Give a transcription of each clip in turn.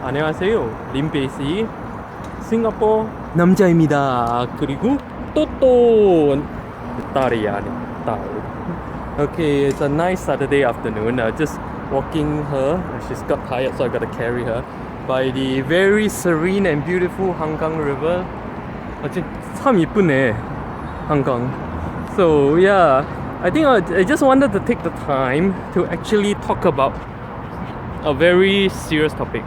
안녕하세요. 림페시 싱가포르 남자입니다. 그리고 또또 딸이야. 딸. Okay, it's a nice Saturday afternoon. Just walking her. She's got tired, so I gotta carry her by the very serene and beautiful Hangang River. 참 이쁘네, 한강. So yeah, I think I just wanted to take the time to actually talk about a very serious topic.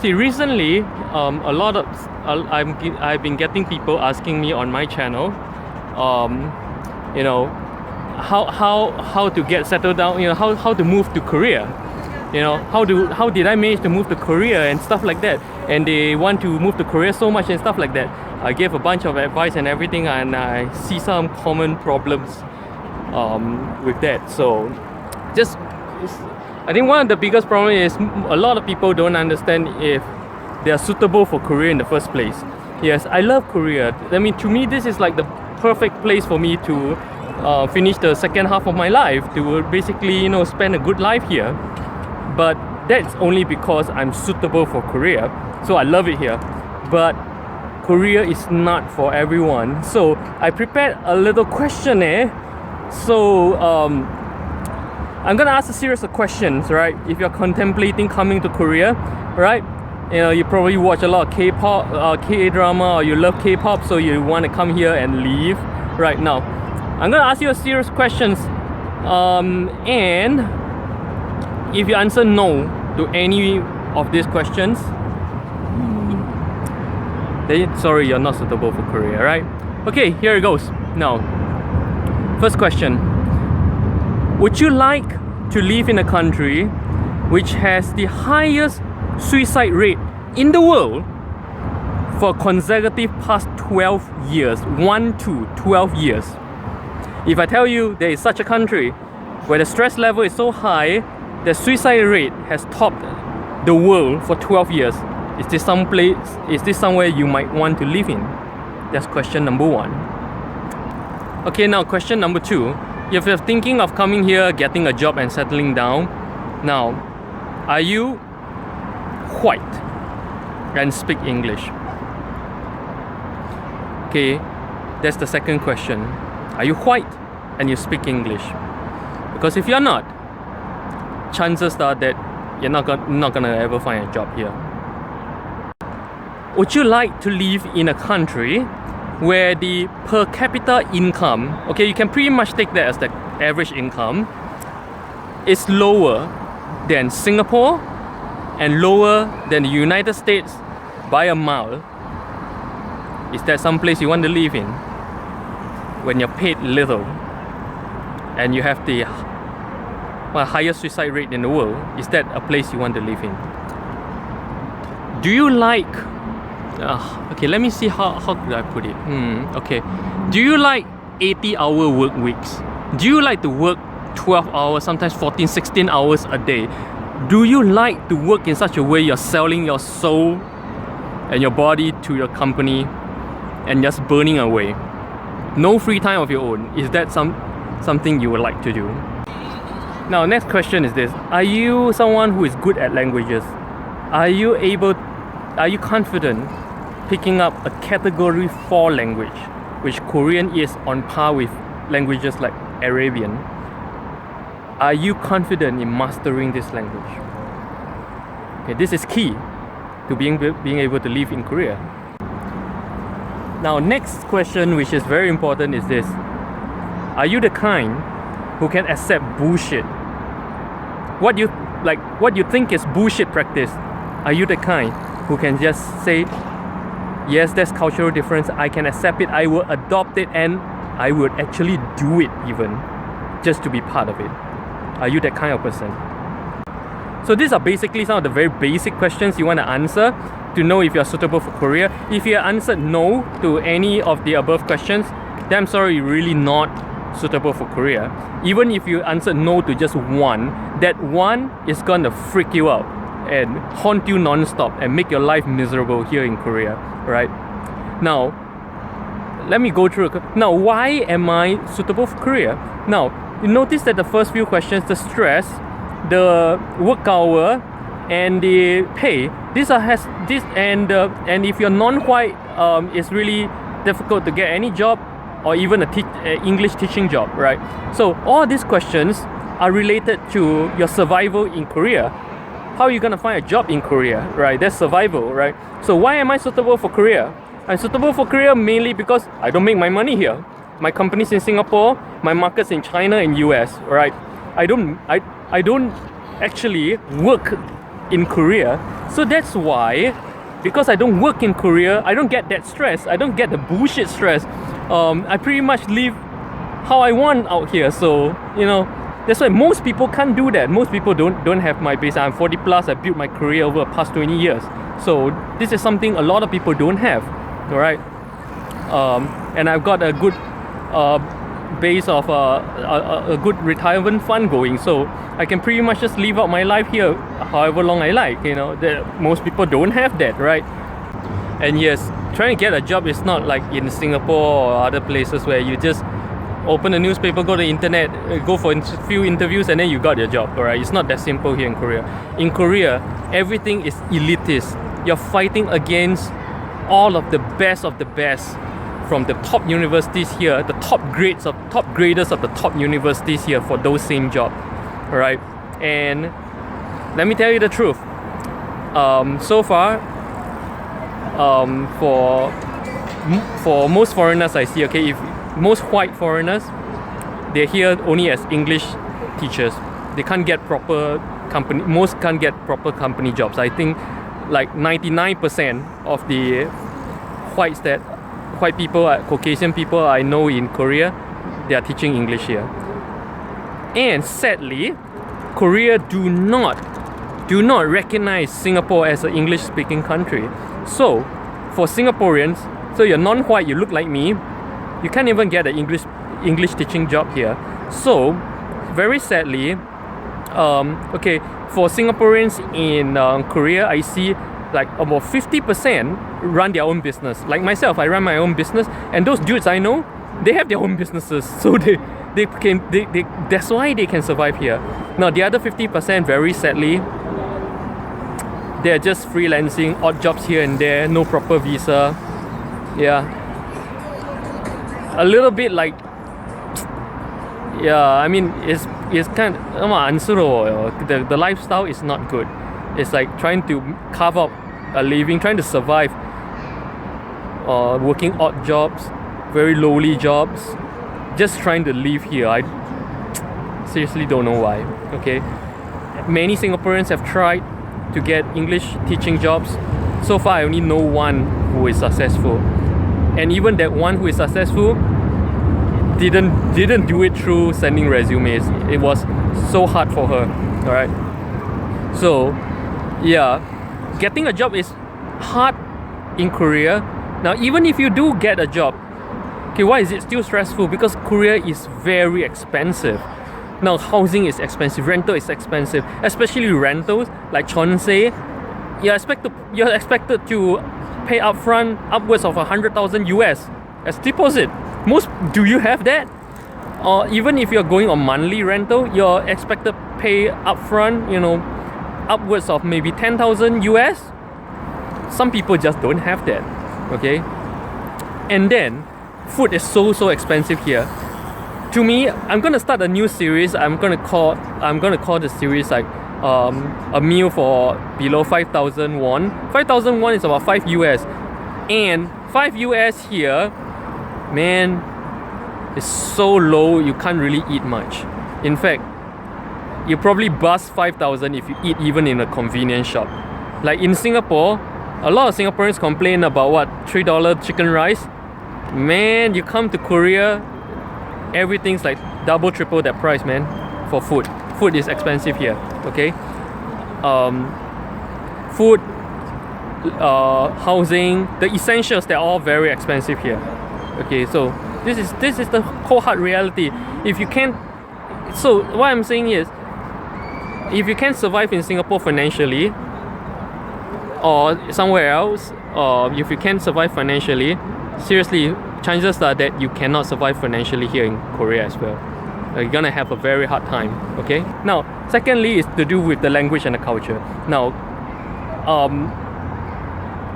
See, recently, I've been getting people asking me on my channel, you know, how to get settled down, you know, how to move to Korea, you know, how did I manage to move to Korea and stuff like that, and they want to move to Korea so much and stuff like that. I gave a bunch of advice and everything, and I see some common problems with that. So I think one of the biggest problems is a lot of people don't understand if they are suitable for Korea in the first place. Yes, I love Korea. I mean, to me, this is like the perfect place for me to finish the second half of my life, to basically, you know, spend a good life here. But that's only because I'm suitable for Korea. So I love it here. But Korea is not for everyone. So I prepared a little questionnaire. So I'm gonna ask a series of questions, right? If you're contemplating coming to Korea, right? You know, you probably watch a lot of K-pop, K-drama, or you love K-pop, so you want to come here and leave. Right now, I'm gonna ask you a series of questions, and if you answer no to any of these questions, then sorry, you're not suitable for Korea, right? Okay, here it goes. Now, first question. Would you like to live in a country which has the highest suicide rate in the world for consecutive past 12 years? 1 to 12 years. If I tell you there is such a country where the stress level is so high, the suicide rate has topped the world for 12 years, is this somewhere you might want to live in? That's question number one. Okay, now question number two. If you're thinking of coming here, getting a job and settling down, now, are you white and speak English? Okay, that's the second question. Are you white and you speak English? Because if you're not, chances are that you're not gonna ever find a job here. Would you like to live in a country where the per capita income, okay, you can pretty much take that as the average income, is lower than Singapore and lower than the United States by a mile? Is that some place you want to live in when you're paid little and you have the highest suicide rate in the world? Is that a place you want to live in? Do you like okay, let me see how could I put it. Okay, do you like 80-hour work weeks? Do you like to work 12 hours, sometimes 14, 16 hours a day? Do you like to work in such a way you're selling your soul and your body to your company and just burning away? No free time of your own. Is that something you would like to do? Now, next question is this. Are you someone who is good at languages? Are you confident picking up a category 4 language, which Korean is on par with languages like Arabian? Are you confident in mastering this language? Okay, this is key to being able to live in Korea. Now, next question, which is very important, is this. Are you the kind who can accept bullshit? What you think is bullshit practice, are you the kind who can just say, yes, there's cultural difference, I can accept it, I will adopt it, and I would actually do it even just to be part of it? Are you that kind of person? So these are basically some of the very basic questions you want to answer to know if you're suitable for Korea. If you answered no to any of the above questions, then I'm sorry, you're really not suitable for Korea. Even if you answered no to just one, that one is gonna freak you out and haunt you non-stop and make your life miserable here in Korea, right? Now, let me go through. Now, why am I suitable for Korea? Now, you notice that the first few questions, the stress, the work hour, and the pay. And if you're non-white, it's really difficult to get any job or even a English teaching job, right? So all these questions are related to your survival in Korea. How are you gonna find a job in Korea, right? That's survival, right? So why am I suitable for Korea? I'm suitable for Korea mainly because I don't make my money here. My company's in Singapore, my market's in China and US, right? I don't actually work in Korea. So that's why, because I don't work in Korea, I don't get that stress. I don't get the bullshit stress. I pretty much live how I want out here. So, that's why most people can't do that. Most people don't have my base. I'm 40 plus. I built my career over the past 20 years. So this is something a lot of people don't have. All right. And I've got a good base of a good retirement fund going, so I can pretty much just live out my life here however long I like. Most people don't have that, right? And yes, trying to get a job is not like in Singapore or other places where you just open a newspaper, go to the internet, go for a few interviews, and then you got your job. All right, it's not that simple here in Korea. In Korea, everything is elitist. You're fighting against all of the best from the top universities here, the top graders of the top universities here for those same jobs, right? And let me tell you the truth. So far, for most foreigners I see, okay, if most white foreigners, they're here only as English teachers. They can't get most can't get proper company jobs. I think like 99% of the white people, Caucasian people I know in Korea, they are teaching English here. And sadly, Korea do not recognize Singapore as an English speaking country. So for Singaporeans, so you're non-white, you look like me, you can't even get an English teaching job here. So very sadly, for Singaporeans in Korea, I see like about 50% run their own business. Like myself, I run my own business, and those dudes I know, they have their own businesses, so that's why they can survive here. Now the other 50%, very sadly, they're just freelancing, odd jobs here and there, no proper visa. Yeah, a little bit like, I mean, it's kind of unsuitable. The lifestyle is not good. It's like trying to carve out a living, trying to survive, working odd jobs, very lowly jobs, just trying to live here. I seriously don't know why. Okay, many Singaporeans have tried to get English teaching jobs. So far, I only know one who is successful, and even that one who is successful didn't do it through sending resumes. It was so hard for her. All right, so yeah, getting a job is hard in Korea. Now, even if you do get a job, okay, why is it still stressful? Because Korea is very expensive. Now, housing is expensive, rental is expensive, especially rentals like Chonsei. You're expected to pay upfront upwards of 100,000 US as deposit. Do you have that? Or even if you're going on monthly rental, you're expected to pay upfront, upwards of maybe 10,000 US. Some people just don't have that. Okay, and then food is so expensive here. To me, I'm gonna start a new series. I'm gonna call the series like a meal for below 5,000 won. 5,000 won is about 5 US, and 5 US here, man, is so low you can't really eat much. In fact, you probably bust 5,000 if you eat even in a convenience shop. Like in Singapore, a lot of Singaporeans complain about what, $3 chicken rice. Man, you come to Korea, everything's like double, triple that price, man, for food. Food is expensive here, okay? Food, housing, the essentials, they're all very expensive here. Okay, so this is the cold hard reality. So what I'm saying is, if you can't survive in Singapore financially, or somewhere else, or if you can't survive financially, seriously, chances are that you cannot survive financially here in Korea as well. You're gonna have a very hard time, okay? Now, secondly is to do with the language and the culture. Now,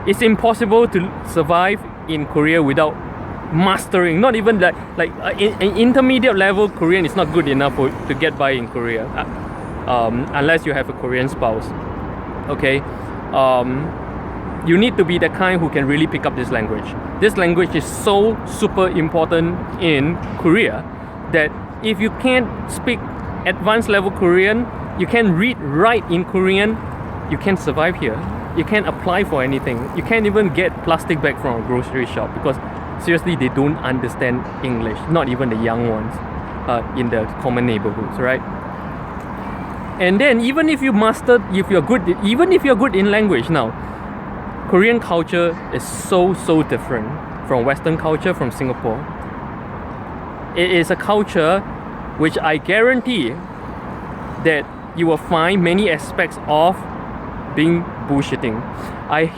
it's impossible to survive in Korea without mastering. Not even an intermediate level Korean is not good enough to get by in Korea, unless you have a Korean spouse. Okay, you need to be the kind who can really pick up this language. This language is so super important in Korea that if you can't speak advanced level Korean, you can read, write in Korean, you can't survive here. You can't apply for anything. You can't even get plastic bag from a grocery shop because seriously they don't understand English, not even the young ones in the common neighborhoods, right? And then even if you're good in language now, Korean culture is so different from Western culture, from Singapore. It is a culture which I guarantee that you will find many aspects of being bullshitting. I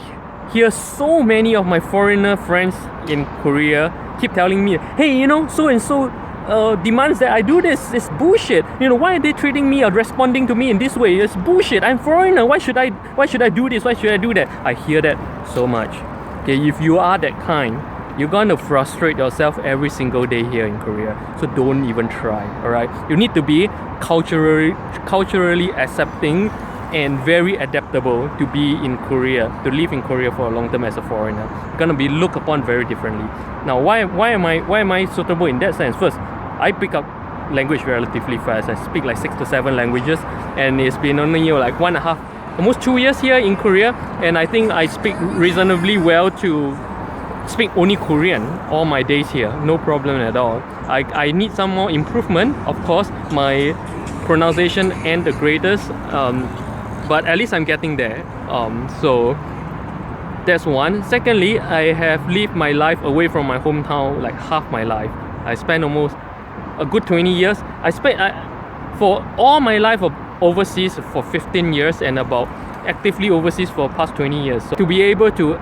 hear so many of my foreigner friends in Korea keep telling me, hey, so and so demands that I do this. It's bullshit. Why are they treating me or responding to me in this way? It's bullshit. I'm foreigner. Why should I do this? Why should I do that? I hear that so much. Okay, if you are that kind, you're gonna frustrate yourself every single day here in Korea. So don't even try. Alright? You need to be culturally accepting and very adaptable to be in Korea, to live in Korea for a long time as a foreigner. You're gonna be looked upon very differently. Now, why am I suitable in that sense? First, I pick up language relatively fast. I speak like 6 to 7 languages, and it's been only like 1.5, almost 2 years here in Korea, and I think I speak reasonably well to speak only Korean all my days here, no problem at all. I need some more improvement, of course. My pronunciation and the greatest, but at least I'm getting there. So that's one. Secondly, I have lived my life away from my hometown like half my life. I spent almost a good 20 years. I spent for all my life overseas for 15 years and about actively overseas for past 20 years. So to be able to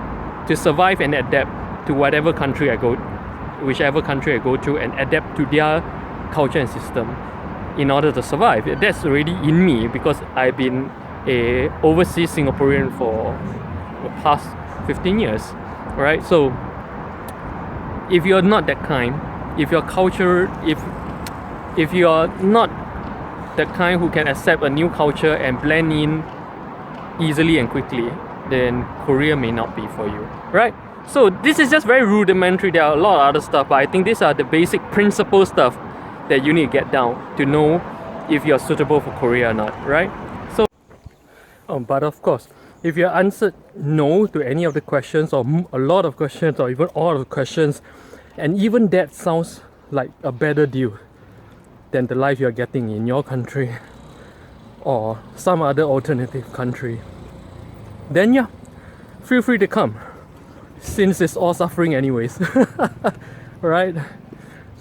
survive and adapt to whatever country I go, whichever country I go to, and adapt to their culture and system in order to survive. That's already in me because I've been a overseas Singaporean for the past 15 years, right? So if you're not that kind, if your culture, if you're not the kind who can accept a new culture and blend in easily and quickly, then Korea may not be for you, right? So this is just very rudimentary. There are a lot of other stuff, but I think these are the basic principle stuff that you need to get down to know if you're suitable for Korea or not, right? So, but of course, if you answered no to any of the questions, or a lot of questions, or even all of the questions, and even that sounds like a better deal than the life you're getting in your country or some other alternative country, then yeah, feel free to come, since it's all suffering anyways. Right?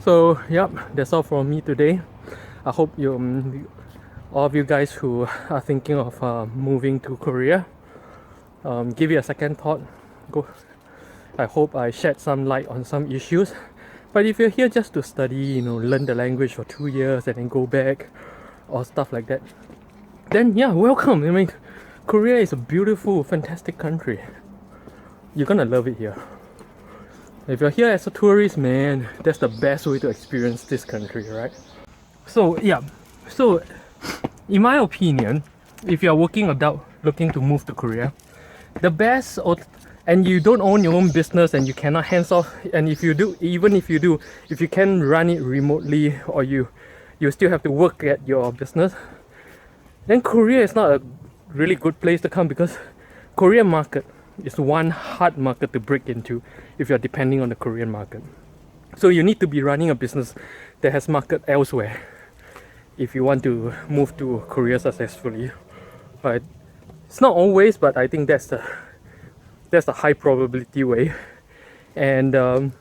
So yep, that's all from me today. I hope you all of you guys who are thinking of moving to Korea, give it a second thought. I hope I shed some light on some issues. But if you're here just to study, learn the language for 2 years and then go back or stuff like that, then yeah, welcome. I mean, Korea is a beautiful, fantastic country. You're gonna love it here. If you're here as a tourist, man, that's the best way to experience this country, right? So yeah, so in my opinion, if you're a working adult looking to move to Korea, the best, and you don't own your own business and you cannot hands off, and if you do, even if you do, if you can run it remotely, or you still have to work at your business, then Korea is not a really good place to come, because Korean market is one hard market to break into if you're depending on the Korean market. So you need to be running a business that has market elsewhere if you want to move to Korea successfully. But it's not always, but I think that's the high probability way. And and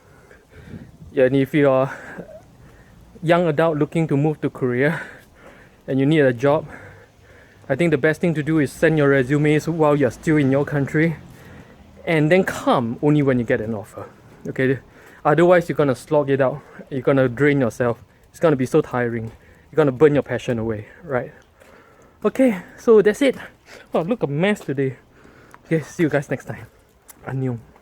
if you're young adult looking to move to Korea and you need a job, I think the best thing to do is send your resumes while you're still in your country, and then come only when you get an offer. Okay, otherwise you're gonna slog it out, you're gonna drain yourself, it's gonna be so tiring, you're gonna burn your passion away, right? Okay, so that's it. Oh, look, a mess today. Okay, see you guys next time. 안녕.